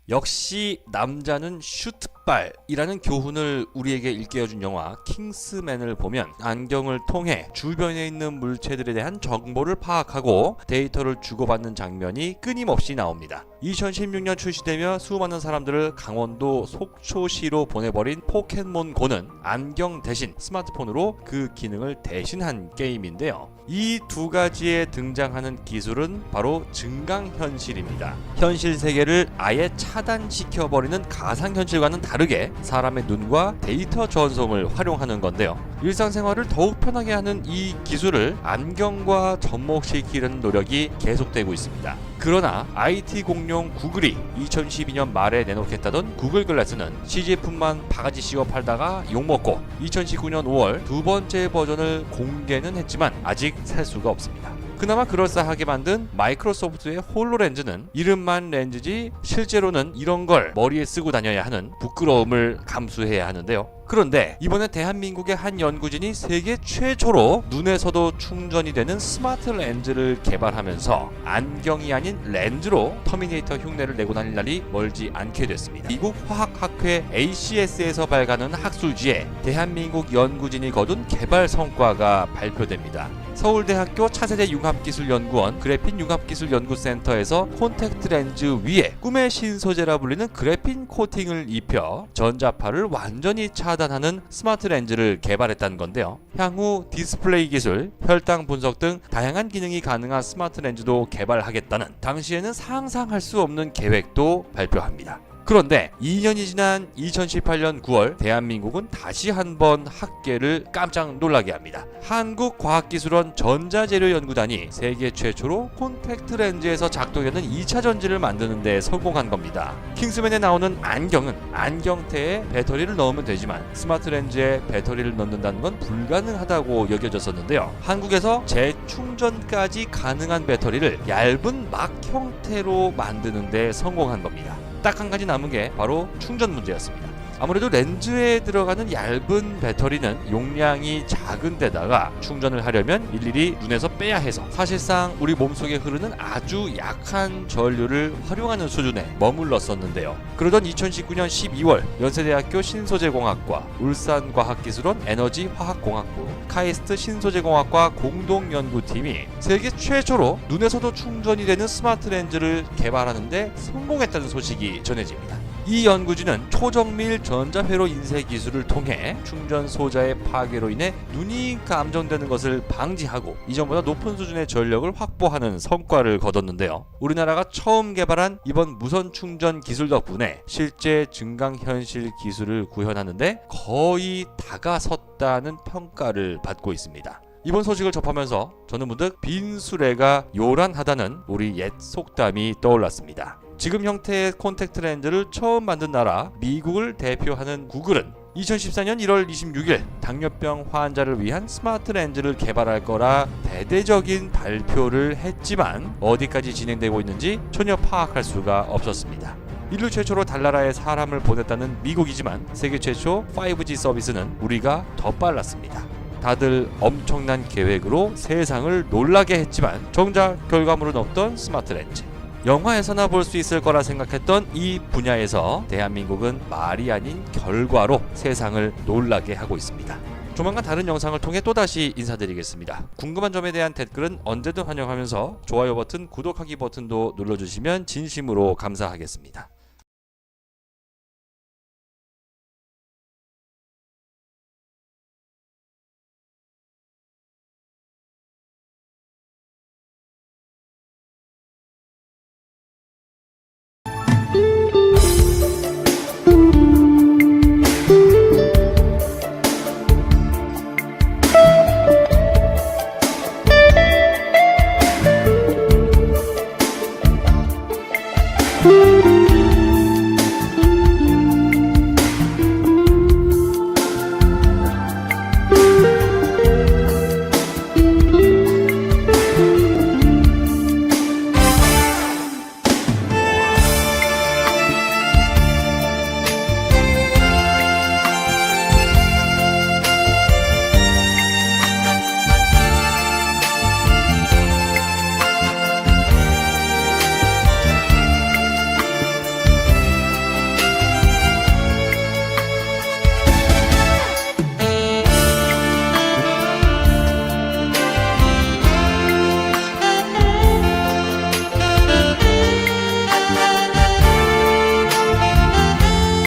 역시 남자는 슈트발이라는 교훈을 우리에게 일깨워준 영화 킹스맨을 보면 안경을 통해 주변에 있는 물체들에 대한 정보를 파악하고 데이터를 주고받는 장면이 끊임없이 나옵니다. 2016년 출시되며 수많은 사람들을 강원도 속초시로 보내버린 포켓몬고는 안경 대신 스마트폰으로 그 기능을 대신한 게임인데요. 이 두 가지에 등장하는 기술은 바로 증강현실입니다. 현실 세계를 아예 차단시켜버리는 가상현실과는 다르게 사람의 눈과 데이터 전송을 활용하는 건데요. 일상생활을 더욱 편하게 하는 이 기술을 안경과 접목시키려는 노력이 계속되고 있습니다. 그러나 IT 공룡 구글이 2012년 말에 내놓겠다던 구글 글래스는 CG품만 바가지 씌워 팔다가 욕먹고 2019년 5월 두 번째 버전을 공개는 했지만 아직 살 수가 없습니다. 그나마 그럴싸하게 만든 마이크로소프트의 홀로렌즈는 이름만 렌즈지 실제로는 이런 걸 머리에 쓰고 다녀야 하는 부끄러움을 감수해야 하는데요. 그런데 이번에 대한민국의 한 연구진이 세계 최초로 눈에서도 충전이 되는 스마트 렌즈를 개발하면서 안경이 아닌 렌즈로 터미네이터 흉내를 내고 다닐 날이 멀지 않게 됐습니다. 미국 화학학회 ACS에서 발간한 학술지에 대한민국 연구진이 거둔 개발 성과가 발표됩니다. 서울대학교 차세대 융합기술연구원 그래핀 융합기술연구센터에서 콘택트 렌즈 위에 꿈의 신소재라 불리는 그래핀 코팅을 입혀 전자파를 완전히 차단하는 스마트 렌즈를 개발했다는 건데요. 향후 디스플레이 기술, 혈당 분석 등 다양한 기능이 가능한 스마트 렌즈도 개발하겠다는 당시에는 상상할 수 없는 계획도 발표합니다. 그런데 2년이 지난 2018년 9월 대한민국은 다시 한번 학계를 깜짝 놀라게 합니다. 한국과학기술원 전자재료연구단이 세계 최초로 콘택트 렌즈에서 작동하는 2차 전지를 만드는 데 성공한 겁니다. 킹스맨에 나오는 안경은 안경테에 배터리를 넣으면 되지만 스마트 렌즈에 배터리를 넣는다는 건 불가능하다고 여겨졌었는데요. 한국에서 재충전까지 가능한 배터리를 얇은 막 형태로 만드는 데 성공한 겁니다. 딱 한 가지 남은 게 바로 충전 문제였습니다. 아무래도 렌즈에 들어가는 얇은 배터리는 용량이 작은 데다가 충전을 하려면 일일이 눈에서 빼야 해서 사실상 우리 몸속에 흐르는 아주 약한 전류를 활용하는 수준에 머물렀었는데요. 그러던 2019년 12월 연세대학교 신소재공학과, 울산과학기술원 에너지화학공학부, 카이스트 신소재공학과 공동연구팀이 세계 최초로 눈에서도 충전이 되는 스마트 렌즈를 개발하는 데 성공했다는 소식이 전해집니다. 이 연구진은 초정밀 전자회로 인쇄 기술을 통해 충전 소자의 파괴로 인해 눈이 감전되는 것을 방지하고 이전보다 높은 수준의 전력을 확보하는 성과를 거뒀는데요. 우리나라가 처음 개발한 이번 무선 충전 기술 덕분에 실제 증강현실 기술을 구현하는데 거의 다가섰다는 평가를 받고 있습니다. 이번 소식을 접하면서 저는 문득 빈수레가 요란하다는 우리 옛 속담이 떠올랐습니다. 지금 형태의 콘택트 렌즈를 처음 만든 나라 미국을 대표하는 구글은 2014년 1월 26일 당뇨병 환자를 위한 스마트 렌즈를 개발할 거라 대대적인 발표를 했지만 어디까지 진행되고 있는지 전혀 파악할 수가 없었습니다. 인류 최초로 달나라에 사람을 보냈다는 미국이지만 세계 최초 5G 서비스는 우리가 더 빨랐습니다. 다들 엄청난 계획으로 세상을 놀라게 했지만 정작 결과물은 없던 스마트 렌즈. 영화에서나 볼 수 있을 거라 생각했던 이 분야에서 대한민국은 말이 아닌 결과로 세상을 놀라게 하고 있습니다. 조만간 다른 영상을 통해 또다시 인사드리겠습니다. 궁금한 점에 대한 댓글은 언제든 환영하면서 좋아요 버튼, 구독하기 버튼도 눌러주시면 진심으로 감사하겠습니다.